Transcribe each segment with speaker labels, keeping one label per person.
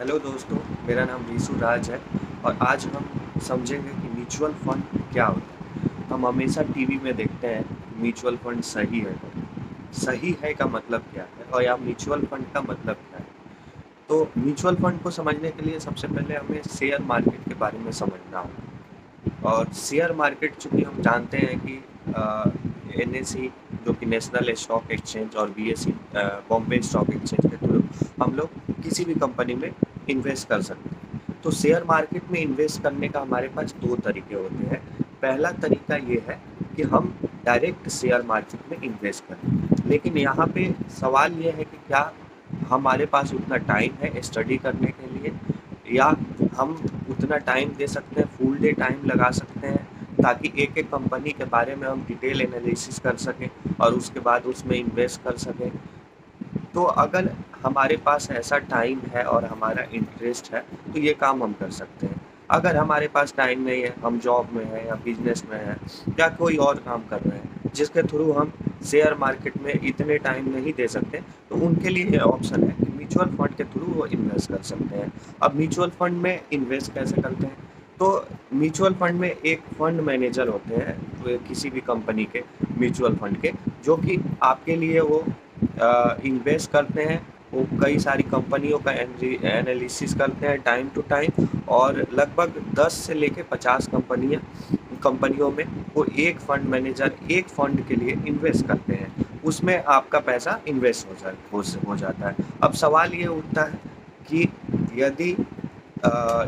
Speaker 1: Hello दोस्तों, मेरा नाम रीसू राज है और आज हम समझेंगे कि म्यूचुअल फंड क्या होता है। हम हमेशा टीवी में देखते हैं कि म्यूचुअल फंड सही है। सही है का मतलब क्या है और या म्यूचुअल फंड का मतलब क्या है? तो म्यूचुअल फंड को समझने के लिए सबसे पहले हमें शेयर मार्केट के बारे में समझना होगा। और शेयर मार्केट चूँकि हम जानते हैं कि एनएसई जो कि नेशनल स्टॉक एक्सचेंज और बीएसई बॉम्बे स्टॉक एक्सचेंज के थ्रू हम लोग किसी भी कंपनी में इन्वेस्ट कर सकते हैं। तो शेयर मार्केट में इन्वेस्ट करने का हमारे पास 2 तरीके होते हैं। पहला तरीका ये है कि हम डायरेक्ट शेयर मार्केट में इन्वेस्ट करें। लेकिन यहाँ पे सवाल ये है कि क्या हमारे पास उतना टाइम है स्टडी करने के लिए, या हम उतना टाइम दे सकते हैं, फुल डे टाइम लगा सकते हैं ताकि एक-एक कंपनी के बारे में हम डिटेल एनालिसिस कर सकें और उसके बाद उसमें इन्वेस्ट कर सकें। तो अगर हमारे पास ऐसा टाइम है और हमारा इंटरेस्ट है तो ये काम हम कर सकते हैं। अगर हमारे पास टाइम नहीं है, हम जॉब में हैं या बिजनेस में हैं या कोई और काम कर रहे हैं जिसके थ्रू हम शेयर मार्केट में इतने टाइम नहीं दे सकते, तो उनके लिए ये ऑप्शन है कि म्यूचुअल फंड के थ्रू वो इन्वेस्ट कर सकते हैं। अब म्यूचुअल फंड में इन्वेस्ट कैसे करते हैं? तो म्यूचुअल फंड में एक फंड मैनेजर होते हैं किसी भी कंपनी के, म्यूचुअल फंड के, जो कि आपके लिए वो इन्वेस्ट करते हैं। वो कई सारी कंपनियों का एनालिसिस करते हैं टाइम टू टाइम, और लगभग 10 से लेके 50 कंपनियों में वो एक फंड मैनेजर एक फंड के लिए इन्वेस्ट करते हैं। उसमें आपका पैसा इन्वेस्ट हो जाता है। अब सवाल ये उठता है कि यदि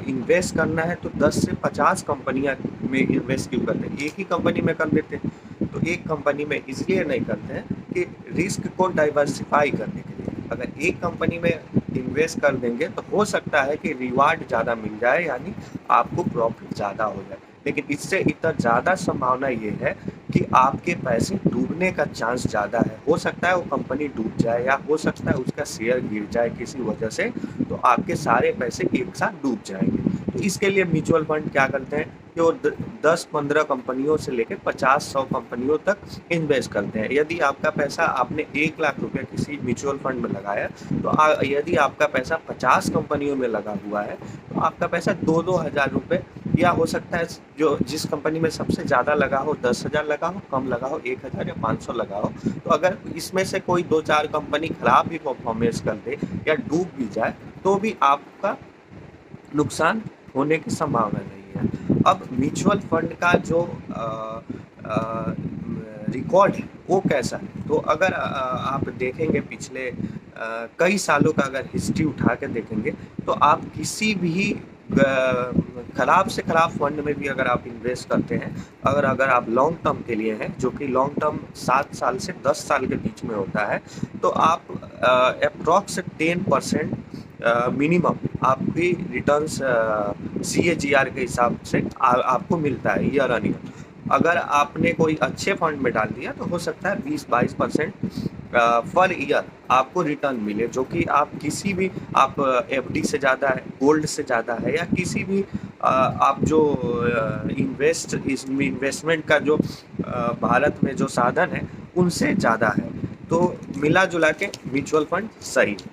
Speaker 1: इन्वेस्ट करना है तो 10 से 50 कंपनियां में इन्वेस्ट क्यों करते हैं? एक ही कंपनी में कर देते हैं। तो एक कंपनी में इसलिए नहीं करते हैं कि रिस्क को डाइवर्सिफाई करने के लिए। अगर एक कंपनी में इन्वेस्ट कर देंगे तो हो सकता है कि रिवार्ड ज़्यादा मिल जाए, यानी आपको प्रॉफिट ज़्यादा हो जाए। लेकिन इससे इतना ज़्यादा संभावना ये है कि आपके पैसे डूबने का चांस ज़्यादा है। हो सकता है वो कंपनी डूब जाए या हो सकता है उसका शेयर गिर जाए किसी वजह से, तो आपके सारे पैसे एक साथ डूब जाएंगे। तो इसके लिए म्यूचुअल फंड क्या करते हैं कि वो 10-15 कंपनियों से लेकर 50-100 कंपनियों तक इन्वेस्ट करते हैं। यदि आपका पैसा आपने 1 लाख रुपया किसी म्यूचुअल फंड में लगाया, तो यदि आपका पैसा 50 कंपनियों में लगा हुआ है तो आपका पैसा 2-2 हज़ार रुपये, या हो सकता है जो जिस कंपनी में सबसे ज़्यादा लगा हो 10,000 लगा हो, कम लगा हो 1,000 या 500 लगा हो। तो अगर इसमें से कोई 2-4 कंपनी खराब भी परफॉर्मेंस कर दे या डूब भी जाए तो भी आपका नुकसान होने की संभावना नहीं है। अब म्यूचुअल फंड का जो रिकॉर्ड है वो कैसा है? तो अगर आप देखेंगे पिछले कई सालों का अगर हिस्ट्री उठा के देखेंगे तो आप किसी भी खराब से खराब फंड में भी अगर आप इन्वेस्ट करते हैं, अगर आप लॉन्ग टर्म के लिए हैं, जो कि लॉन्ग टर्म 7 साल से 10 साल के बीच में होता है, तो आप अप्रॉक्स 10% मिनिमम आपकी रिटर्न्स CAGR के हिसाब से आपको मिलता है ईयर ऑन ईयर। अगर आपने कोई अच्छे फंड में डाल दिया तो हो सकता है 20-22% पर ईयर आपको रिटर्न मिले, जो कि आप किसी भी आप FD से ज़्यादा है, गोल्ड से ज़्यादा है, या किसी भी आप जो इन्वेस्टमेंट का जो भारत में जो साधन है उनसे ज़्यादा है। तो मिला जुला के म्यूचुअल फंड सही है।